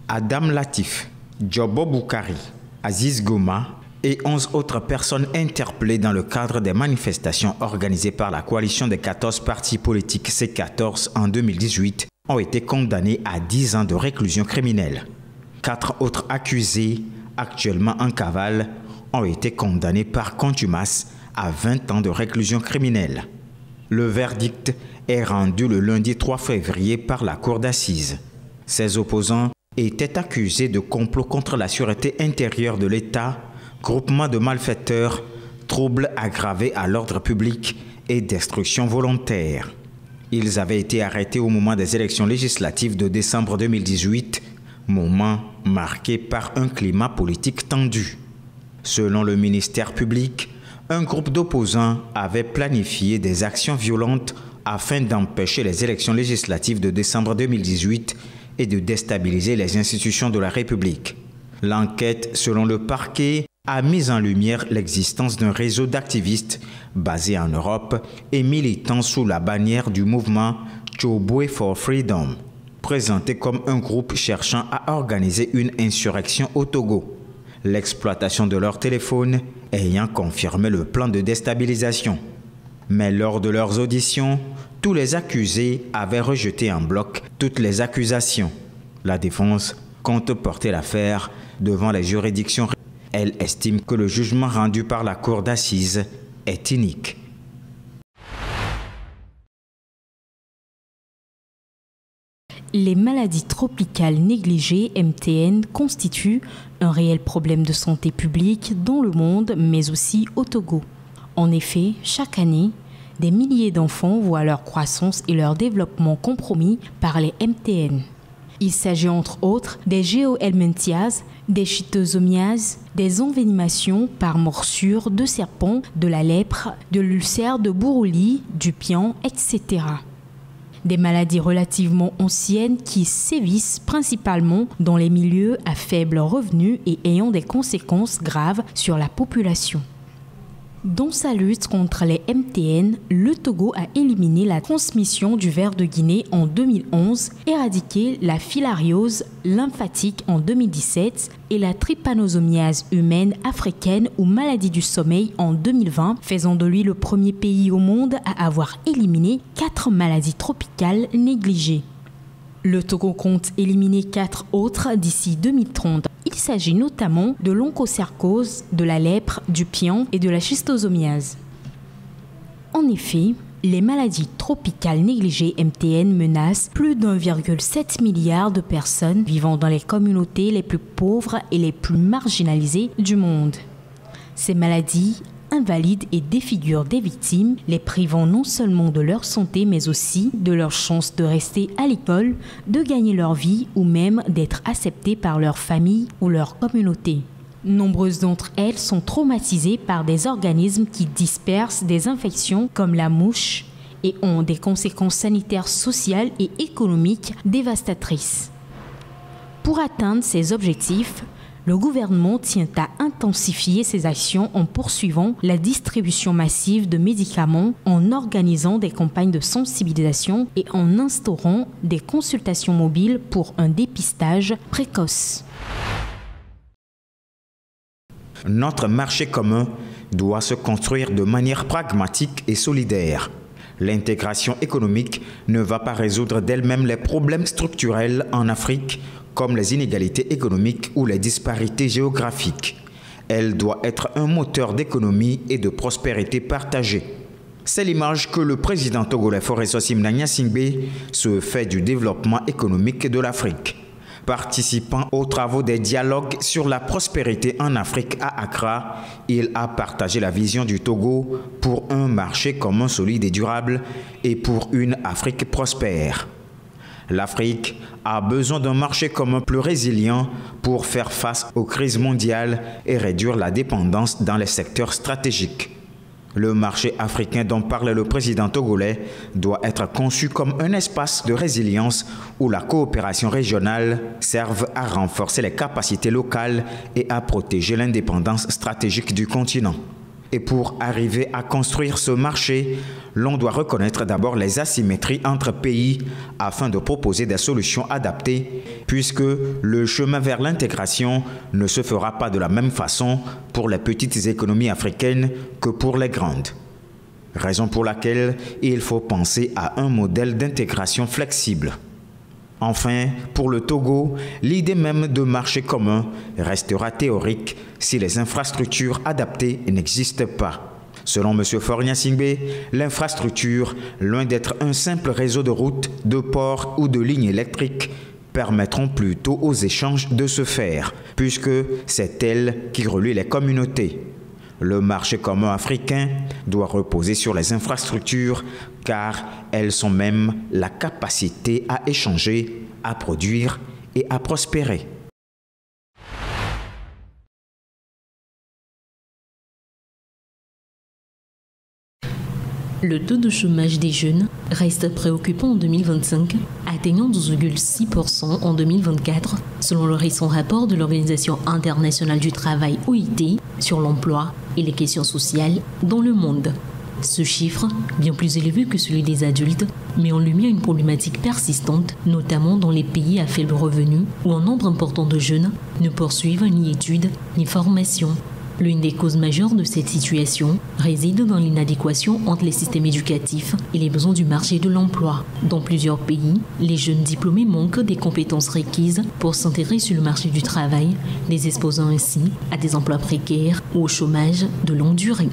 Adam Latif, Djobo Boukari, Aziz Goma et 11 autres personnes interpellées dans le cadre des manifestations organisées par la coalition des 14 partis politiques C14 en 2018 ont été condamnées à 10 ans de réclusion criminelle. 4 autres accusés, actuellement en cavale, ont été condamnés par contumace à 20 ans de réclusion criminelle. Le verdict est rendu le lundi 3 février par la cour d'assises. Ces opposants étaient accusés de complot contre la sûreté intérieure de l'État, groupement de malfaiteurs, troubles aggravés à l'ordre public et destruction volontaire. Ils avaient été arrêtés au moment des élections législatives de décembre 2018, moment marqué par un climat politique tendu. Selon le ministère public, un groupe d'opposants avait planifié des actions violentes afin d'empêcher les élections législatives de décembre 2018 et de déstabiliser les institutions de la République. L'enquête, selon le parquet, a mis en lumière l'existence d'un réseau d'activistes basés en Europe et militant sous la bannière du mouvement Tshobwe for Freedom, présenté comme un groupe cherchant à organiser une insurrection au Togo. L'exploitation de leur téléphone ayant confirmé le plan de déstabilisation. Mais lors de leurs auditions, tous les accusés avaient rejeté en bloc toutes les accusations. La défense compte porter l'affaire devant les juridictions. Elle estime que le jugement rendu par la cour d'assises est inique. Les maladies tropicales négligées, MTN, constituent un réel problème de santé publique dans le monde, mais aussi au Togo. En effet, chaque année, des milliers d'enfants voient leur croissance et leur développement compromis par les MTN. Il s'agit entre autres des géohelminthiases, des schistosomiases, des envenimations par morsure de serpents, de la lèpre, de l'ulcère de Buruli, du pian, etc. Des maladies relativement anciennes qui sévissent principalement dans les milieux à faible revenu et ayant des conséquences graves sur la population. Dans sa lutte contre les MTN, le Togo a éliminé la transmission du ver de Guinée en 2011, éradiqué la filariose lymphatique en 2017 et la trypanosomiase humaine africaine ou maladie du sommeil en 2020, faisant de lui le premier pays au monde à avoir éliminé 4 maladies tropicales négligées. Le Togo compte éliminer 4 autres d'ici 2030. Il s'agit notamment de l'onchocercose, de la lèpre, du pian et de la schistosomiase. En effet, les maladies tropicales négligées MTN menacent plus d'1,7 milliard de personnes vivant dans les communautés les plus pauvres et les plus marginalisées du monde. Ces maladies invalident et défigurent des victimes, les privant non seulement de leur santé mais aussi de leur chance de rester à l'école, de gagner leur vie ou même d'être acceptées par leur famille ou leur communauté. Nombreuses d'entre elles sont traumatisées par des organismes qui dispersent des infections comme la mouche et ont des conséquences sanitaires, sociales et économiques dévastatrices. Pour atteindre ces objectifs, le gouvernement tient à intensifier ses actions en poursuivant la distribution massive de médicaments, en organisant des campagnes de sensibilisation et en instaurant des consultations mobiles pour un dépistage précoce. Notre marché commun doit se construire de manière pragmatique et solidaire. L'intégration économique ne va pas résoudre d'elle-même les problèmes structurels en Afrique, comme les inégalités économiques ou les disparités géographiques. Elle doit être un moteur d'économie et de prospérité partagée. C'est l'image que le président togolais Faure Sossimna Gnassingbé se fait du développement économique de l'Afrique. Participant aux travaux des dialogues sur la prospérité en Afrique à Accra, il a partagé la vision du Togo pour un marché commun solide et durable et pour une Afrique prospère. L'Afrique a besoin d'un marché commun plus résilient pour faire face aux crises mondiales et réduire la dépendance dans les secteurs stratégiques. Le marché africain dont parlait le président togolais doit être conçu comme un espace de résilience où la coopération régionale serve à renforcer les capacités locales et à protéger l'indépendance stratégique du continent. Et pour arriver à construire ce marché, l'on doit reconnaître d'abord les asymétries entre pays afin de proposer des solutions adaptées, puisque le chemin vers l'intégration ne se fera pas de la même façon pour les petites économies africaines que pour les grandes. Raison pour laquelle il faut penser à un modèle d'intégration flexible. Enfin, pour le Togo, l'idée même de marché commun restera théorique si les infrastructures adaptées n'existent pas. Selon M. Fornia Singbe, l'infrastructure, loin d'être un simple réseau de routes, de ports ou de lignes électriques, permettront plutôt aux échanges de se faire, puisque c'est elles qui relient les communautés. Le marché commun africain doit reposer sur les infrastructures car elles sont même la capacité à échanger, à produire et à prospérer. Le taux de chômage des jeunes reste préoccupant en 2025, atteignant 12,6% en 2024, selon le récent rapport de l'Organisation internationale du travail OIT sur l'emploi et les questions sociales dans le monde. Ce chiffre, bien plus élevé que celui des adultes, met en lumière une problématique persistante, notamment dans les pays à faible revenu, où un nombre important de jeunes ne poursuivent ni études ni formation. L'une des causes majeures de cette situation réside dans l'inadéquation entre les systèmes éducatifs et les besoins du marché de l'emploi. Dans plusieurs pays, les jeunes diplômés manquent des compétences requises pour s'intégrer sur le marché du travail, les exposant ainsi à des emplois précaires ou au chômage de longue durée.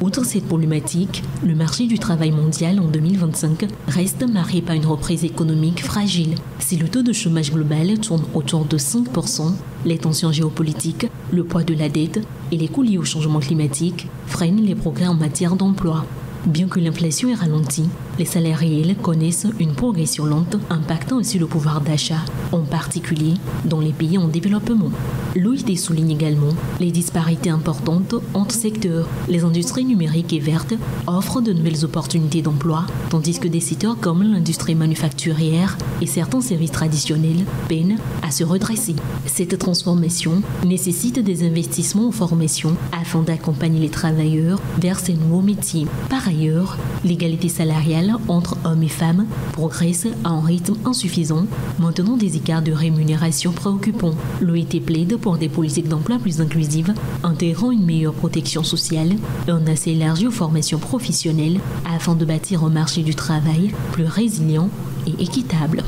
Outre cette problématique, le marché du travail mondial en 2025 reste marqué par une reprise économique fragile. Si le taux de chômage global tourne autour de 5%, les tensions géopolitiques, le poids de la dette et les coûts liés au changement climatique freinent les progrès en matière d'emploi. Bien que l'inflation ait ralenti, les salaires réels connaissent une progression lente, impactant aussi le pouvoir d'achat, en particulier dans les pays en développement. L'OIT souligne également les disparités importantes entre secteurs. Les industries numériques et vertes offrent de nouvelles opportunités d'emploi, tandis que des secteurs comme l'industrie manufacturière et certains services traditionnels peinent à se redresser. Cette transformation nécessite des investissements en formation afin d'accompagner les travailleurs vers ces nouveaux métiers. Par ailleurs, l'égalité salariale entre hommes et femmes progresse à un rythme insuffisant, maintenant des écarts de rémunération préoccupants. L'OIT plaide pour des politiques d'emploi plus inclusives, intégrant une meilleure protection sociale et un accès élargi aux formations professionnelles afin de bâtir un marché du travail plus résilient et équitable.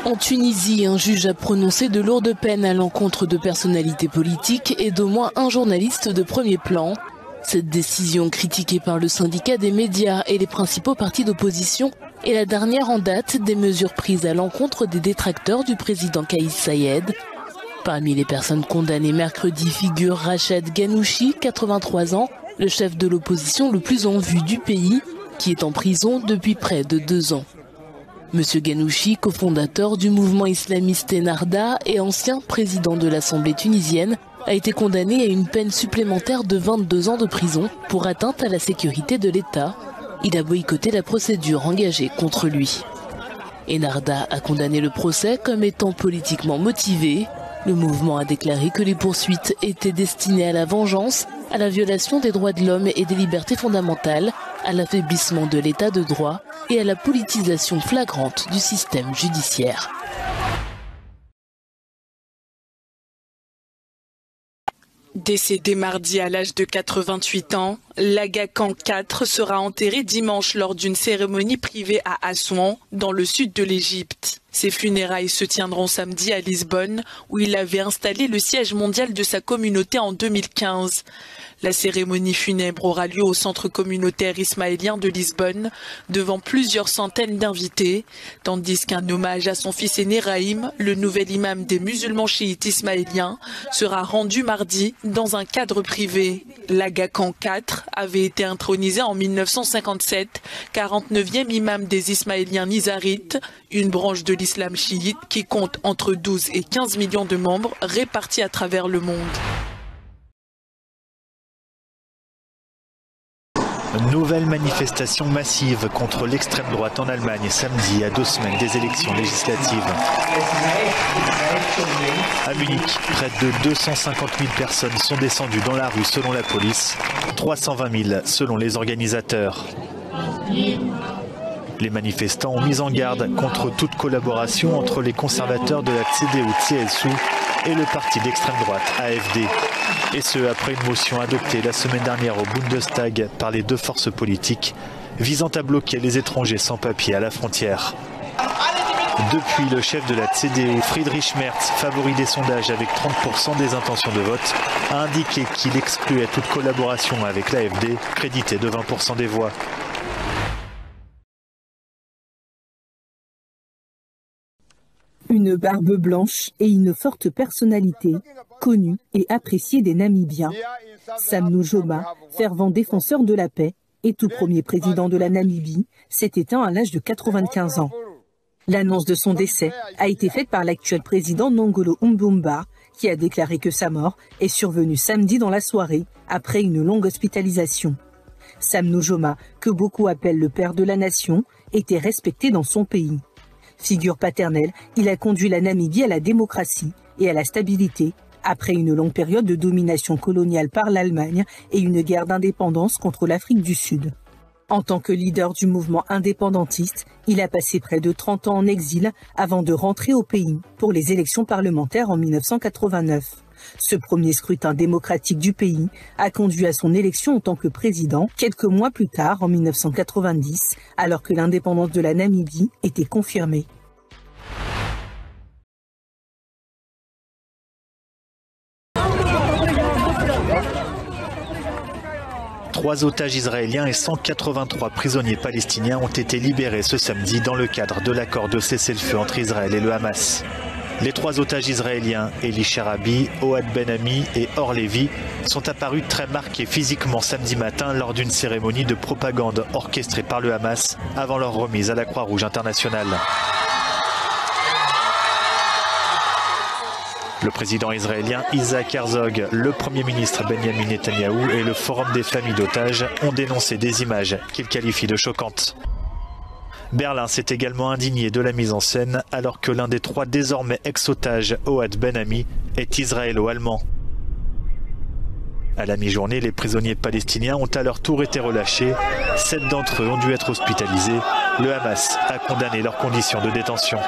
En Tunisie, un juge a prononcé de lourdes peines à l'encontre de personnalités politiques et d'au moins un journaliste de premier plan. Cette décision, critiquée par le syndicat des médias et les principaux partis d'opposition, est la dernière en date des mesures prises à l'encontre des détracteurs du président Kais Saied. Parmi les personnes condamnées mercredi figure Rached Ghannouchi, 83 ans, le chef de l'opposition le plus en vue du pays, qui est en prison depuis près de 2 ans. Monsieur Ghannouchi, cofondateur du mouvement islamiste Ennahda et ancien président de l'Assemblée tunisienne, a été condamné à une peine supplémentaire de 22 ans de prison pour atteinte à la sécurité de l'État. Il a boycotté la procédure engagée contre lui. Ennahda a condamné le procès comme étant politiquement motivé. Le mouvement a déclaré que les poursuites étaient destinées à la vengeance, à la violation des droits de l'homme et des libertés fondamentales, à l'affaiblissement de l'état de droit et à la politisation flagrante du système judiciaire. Décédé mardi à l'âge de 88 ans, l'Aga Khan IV sera enterré dimanche lors d'une cérémonie privée à Assouan, dans le sud de l'Égypte. Ses funérailles se tiendront samedi à Lisbonne, où il avait installé le siège mondial de sa communauté en 2015. La cérémonie funèbre aura lieu au centre communautaire ismaélien de Lisbonne, devant plusieurs centaines d'invités, tandis qu'un hommage à son fils aîné Raïm, le nouvel imam des musulmans chiites ismaéliens, sera rendu mardi dans un cadre privé. L'Aga Khan IV avait été intronisé en 1957, 49e imam des Ismaéliens nizarites, une branche de l'islam chiite qui compte entre 12 et 15 millions de membres répartis à travers le monde. Nouvelle manifestation massive contre l'extrême droite en Allemagne samedi, à 2 semaines des élections législatives. À Munich, près de 250 000 personnes sont descendues dans la rue selon la police, 320 000 selon les organisateurs. Les manifestants ont mis en garde contre toute collaboration entre les conservateurs de la CDU-CSU et le parti d'extrême droite AfD. Et ce, après une motion adoptée la semaine dernière au Bundestag par les 2 forces politiques visant à bloquer les étrangers sans papier à la frontière. Depuis, le chef de la CDU, Friedrich Merz, favori des sondages avec 30% des intentions de vote, a indiqué qu'il excluait toute collaboration avec l'AfD, crédité de 20% des voix. Une barbe blanche et une forte personnalité, connue et appréciée des Namibiens. Sam Nujoma, fervent défenseur de la paix et tout premier président de la Namibie, s'est éteint à l'âge de 95 ans. L'annonce de son décès a été faite par l'actuel président Nongolo Mbumba, qui a déclaré que sa mort est survenue samedi dans la soirée, après une longue hospitalisation. Sam Nujoma, que beaucoup appellent le père de la nation, était respecté dans son pays. Figure paternelle, il a conduit la Namibie à la démocratie et à la stabilité après une longue période de domination coloniale par l'Allemagne et une guerre d'indépendance contre l'Afrique du Sud. En tant que leader du mouvement indépendantiste, il a passé près de 30 ans en exil avant de rentrer au pays pour les élections parlementaires en 1989. Ce premier scrutin démocratique du pays a conduit à son élection en tant que président quelques mois plus tard, en 1990, alors que l'indépendance de la Namibie était confirmée. Trois otages israéliens et 183 prisonniers palestiniens ont été libérés ce samedi dans le cadre de l'accord de cessez-le-feu entre Israël et le Hamas. Les 3 otages israéliens, Eli Sharabi, Ohad Ben-Ami et Or Levi, sont apparus très marqués physiquement samedi matin lors d'une cérémonie de propagande orchestrée par le Hamas avant leur remise à la Croix-Rouge internationale. Le président israélien Isaac Herzog, le premier ministre Benjamin Netanyahou et le Forum des familles d'otages ont dénoncé des images qu'ils qualifient de choquantes. Berlin s'est également indigné de la mise en scène alors que l'un des 3 désormais ex-otages, Ohad Ben-Ami, est israélo-allemand. À la mi-journée, les prisonniers palestiniens ont à leur tour été relâchés. 7 d'entre eux ont dû être hospitalisés. Le Hamas a condamné leurs conditions de détention.